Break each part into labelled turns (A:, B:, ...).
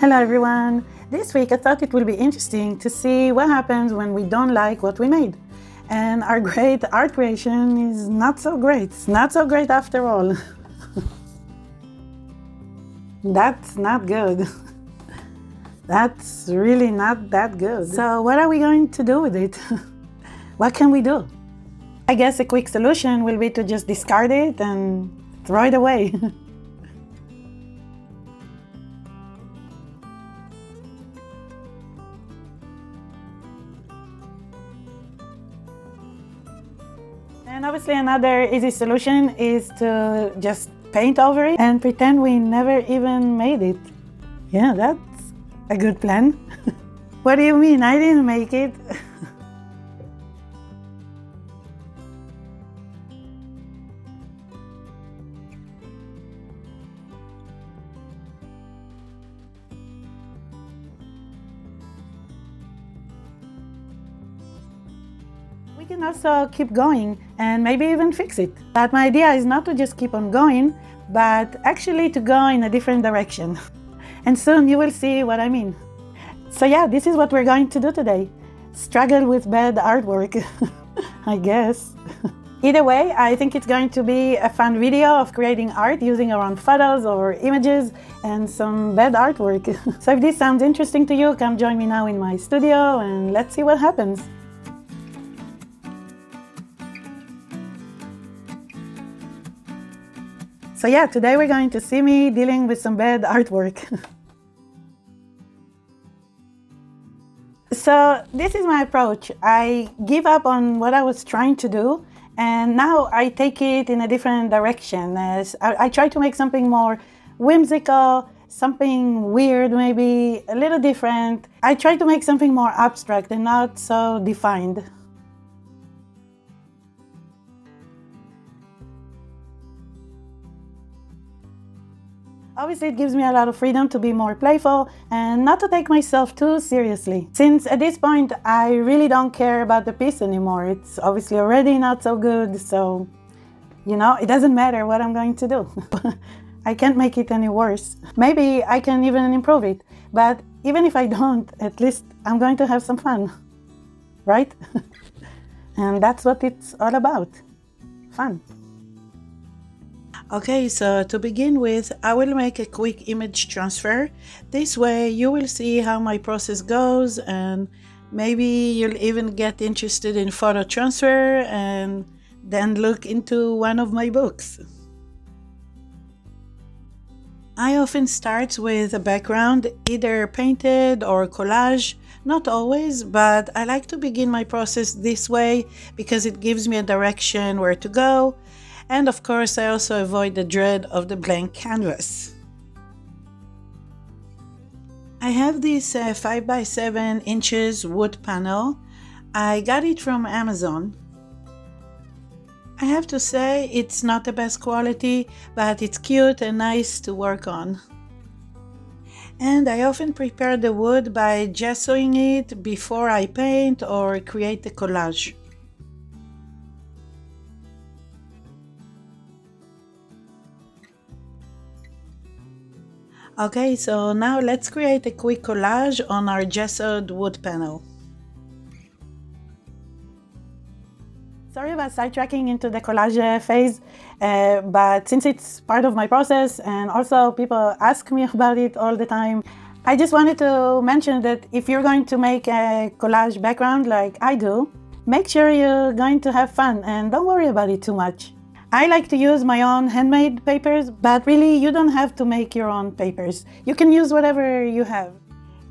A: Hello everyone! This week I thought it would be interesting to see what happens when we don't like what we made. And our great art creation is not so great. It's not so great after all. That's not good. That's really not that good. So what are we going to do with it? What can we do? I guess a quick solution will be to just discard it and throw it away. And obviously another easy solution is to just paint over it and pretend we never even made it. Yeah, that's a good plan. What do you mean? I didn't make it. We can also keep going and maybe even fix it. But my idea is not to just keep on going, but actually to go in a different direction. And soon you will see what I mean. So yeah, this is what we're going to do today. Struggle with bad artwork, I guess. Either way, I think it's going to be a fun video of creating art using around photos or images and some bad artwork. So if this sounds interesting to you, come join me now in my studio and let's see what happens. So yeah, today we're going to see me dealing with some bad artwork. So this is my approach. I give up on what I was trying to do and now I take it in a different direction. As I try to make something more whimsical, something weird maybe, a little different. I try to make something more abstract and not so defined. Obviously, it gives me a lot of freedom to be more playful and not to take myself too seriously. Since at this point, I really don't care about the piece anymore. It's obviously already not so good, so, you know, it doesn't matter what I'm going to do. I can't make it any worse. Maybe I can even improve it, but even if I don't, at least I'm going to have some fun, right? And that's what it's all about, fun. Okay, so to begin with, I will make a quick image transfer. This way you will see how my process goes and maybe you'll even get interested in photo transfer and then look into one of my books. I often start with a background, either painted or collage. Not always, but I like to begin my process this way because it gives me a direction where to go. And of course, I also avoid the dread of the blank canvas. I have this 5 by 7 inches wood panel. I got it from Amazon. I have to say it's not the best quality, but it's cute and nice to work on. And I often prepare the wood by gessoing it before I paint or create the collage. Okay, so now let's create a quick collage on our gessoed wood panel. Sorry about sidetracking into the collage phase, but since it's part of my process and also people ask me about it all the time, I just wanted to mention that if you're going to make a collage background like I do, make sure you're going to have fun and don't worry about it too much. I like to use my own handmade papers, but really you don't have to make your own papers. You can use whatever you have.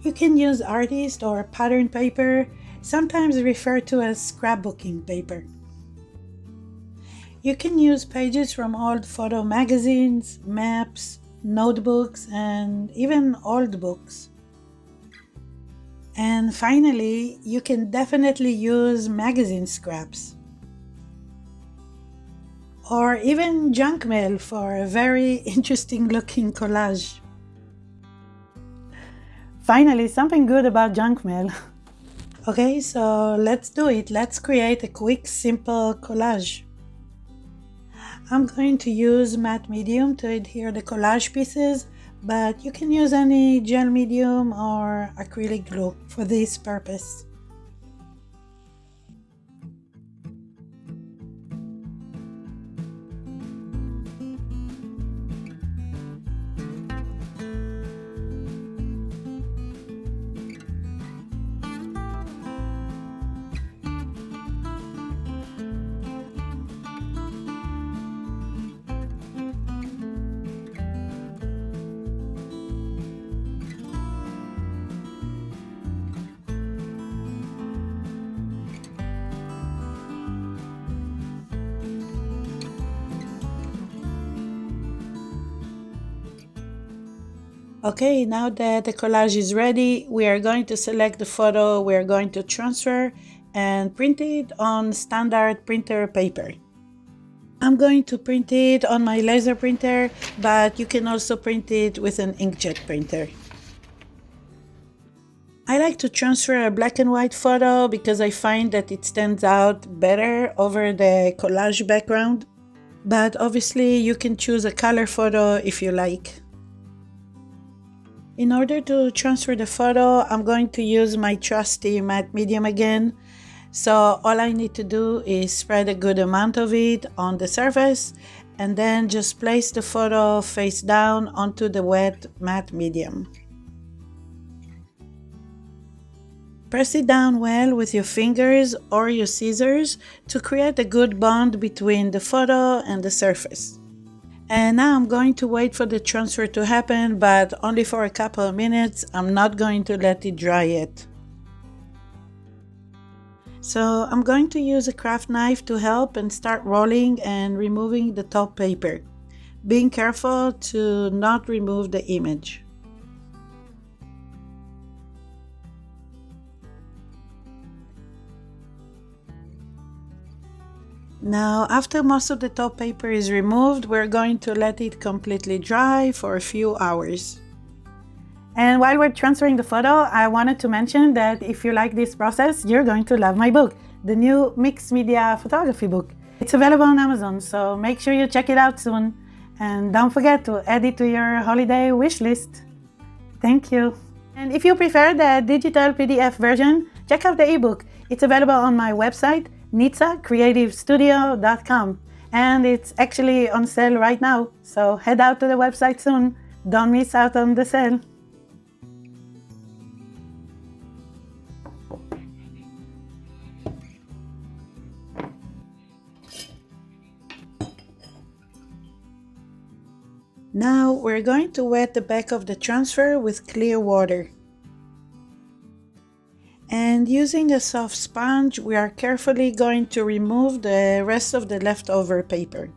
A: You can use artist or pattern paper, sometimes referred to as scrapbooking paper. You can use pages from old photo magazines, maps, notebooks, and even old books. And finally, you can definitely use magazine scraps. Or even junk mail for a very interesting looking collage. Finally, something good about junk mail. Okay, so let's do it. Let's create a quick, simple collage. I'm going to use matte medium to adhere the collage pieces, but you can use any gel medium or acrylic glue for this purpose. Okay, now that the collage is ready, we are going to select the photo we are going to transfer and print it on standard printer paper. I'm going to print it on my laser printer, but you can also print it with an inkjet printer. I like to transfer a black and white photo because I find that it stands out better over the collage background, but obviously you can choose a color photo if you like. In order to transfer the photo, I'm going to use my trusty matte medium again. So all I need to do is spread a good amount of it on the surface and then just place the photo face down onto the wet matte medium. Press it down well with your fingers or your scissors to create a good bond between the photo and the surface. And now I'm going to wait for the transfer to happen, but only for a couple of minutes. I'm not going to let it dry yet. So I'm going to use a craft knife to help and start rolling and removing the top paper, being careful to not remove the image. Now, after most of the top paper is removed, we're going to let it completely dry for a few hours. And while we're transferring the photo, I wanted to mention that if you like this process, you're going to love my book, the new mixed media photography book. It's available on Amazon, so make sure you check it out soon. And don't forget to add it to your holiday wish list. Thank you. And if you prefer the digital PDF version, check out the ebook. It's available on my website, nitsacreativestudio.com, and it's actually on sale right now, so head out to the website soon. Don't miss out on the sale. Now we're going to wet the back of the transfer with clear water. And using a soft sponge, we are carefully going to remove the rest of the leftover paper.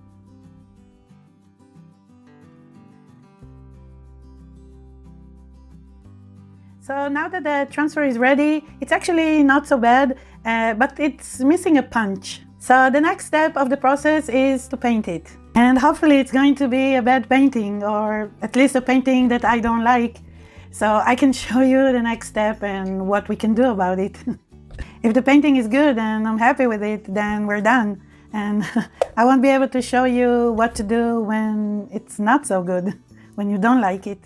A: So now that the transfer is ready, it's actually not so bad, but it's missing a punch. So the next step of the process is to paint it. And hopefully it's going to be a bad painting, or at least a painting that I don't like. So I can show you the next step and what we can do about it. If the painting is good and I'm happy with it, then we're done. And I won't be able to show you what to do when it's not so good, when you don't like it.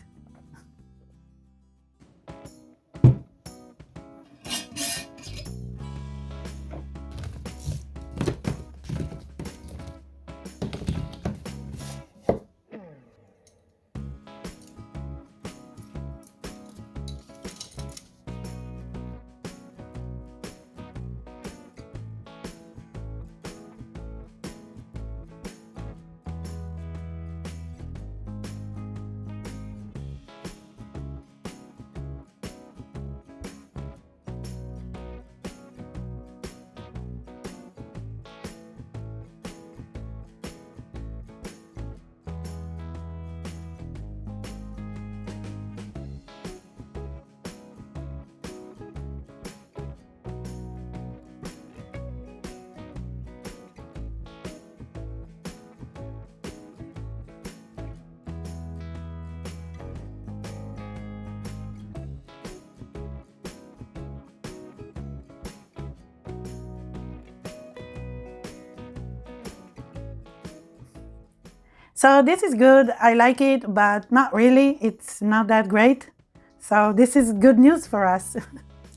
A: So this is good, I like it, but not really, it's not that great. So this is good news for us.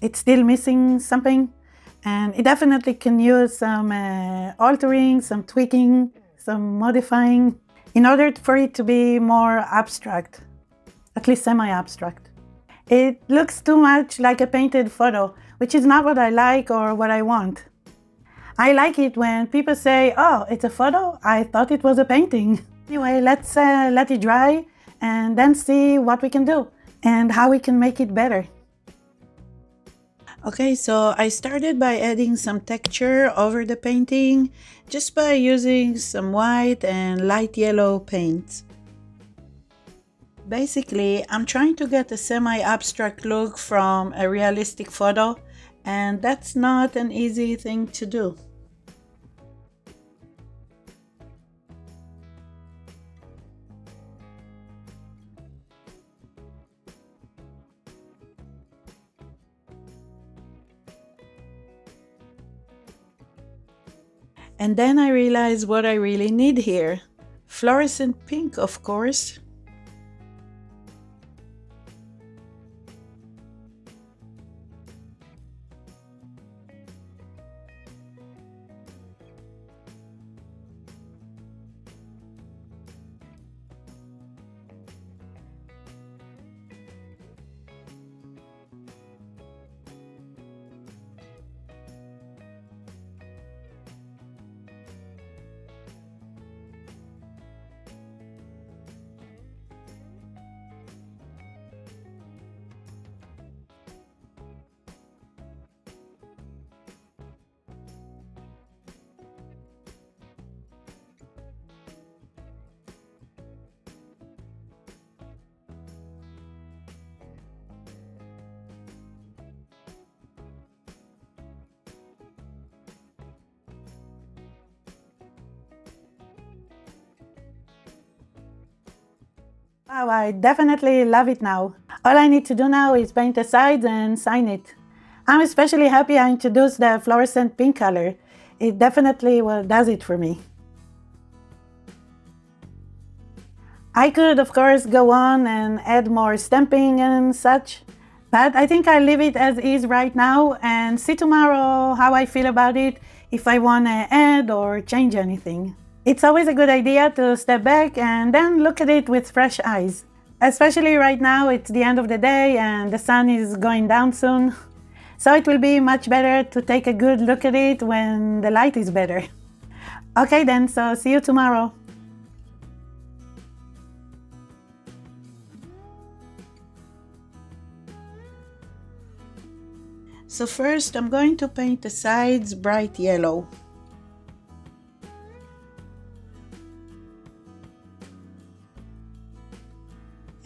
A: It's still missing something, and it definitely can use some altering, some tweaking, some modifying, in order for it to be more abstract, at least semi-abstract. It looks too much like a painted photo, which is not what I like or what I want. I like it when people say, oh, it's a photo? I thought it was a painting. Anyway, let's let it dry and then see what we can do and how we can make it better. Okay, so I started by adding some texture over the painting just by using some white and light yellow paints. Basically, I'm trying to get a semi-abstract look from a realistic photo, and that's not an easy thing to do. And then I realized what I really need here. Fluorescent pink, of course. Wow, I definitely love it now. All I need to do now is paint the sides and sign it. I'm especially happy I introduced the fluorescent pink color. It definitely does it for me. I could, of course, go on and add more stamping and such, but I think I'll leave it as is right now and see tomorrow how I feel about it, if I want to add or change anything. It's always a good idea to step back and then look at it with fresh eyes. Especially right now, it's the end of the day and the sun is going down soon. So it will be much better to take a good look at it when the light is better. Okay then, so see you tomorrow. So first, I'm going to paint the sides bright yellow.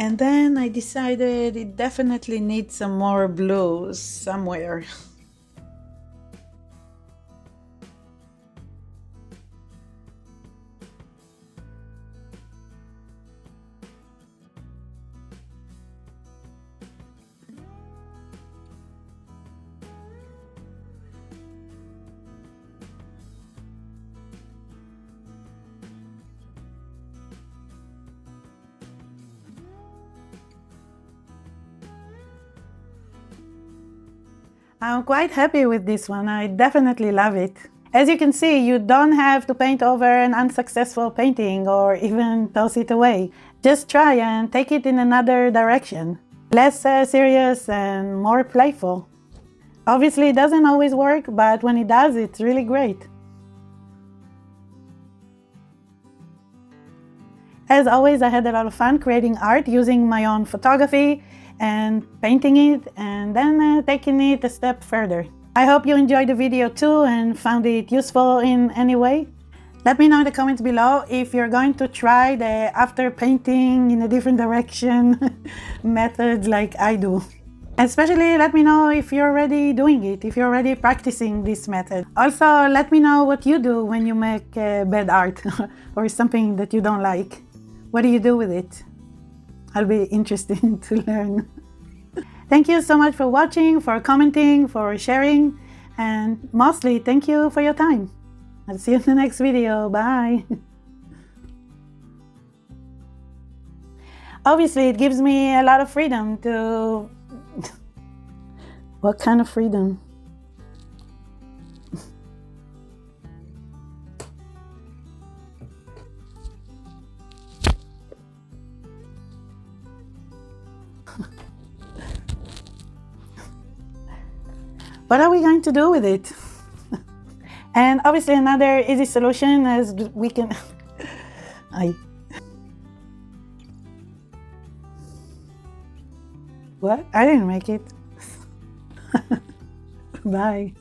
A: And then I decided it definitely needs some more blues somewhere. I'm quite happy with this one, I definitely love it. As you can see, you don't have to paint over an unsuccessful painting or even toss it away. Just try and take it in another direction. Less serious and more playful. Obviously it doesn't always work, but when it does, it's really great. As always, I had a lot of fun creating art using my own photography and painting it and then taking it a step further. I hope you enjoyed the video too and found it useful in any way. Let me know in the comments below if you're going to try the after painting in a different direction method like I do. Especially let me know if you're already doing it, if you're already practicing this method. Also, let me know what you do when you make bad art or something that you don't like. What do you do with it? I'll be interested to learn. Thank you so much for watching, for commenting, for sharing, and mostly thank you for your time. I'll see you in the next video. Bye. obviously it gives me a lot of freedom to... What kind of freedom? What are we going to do with it? And obviously another easy solution is we can... What? I didn't make it. Bye.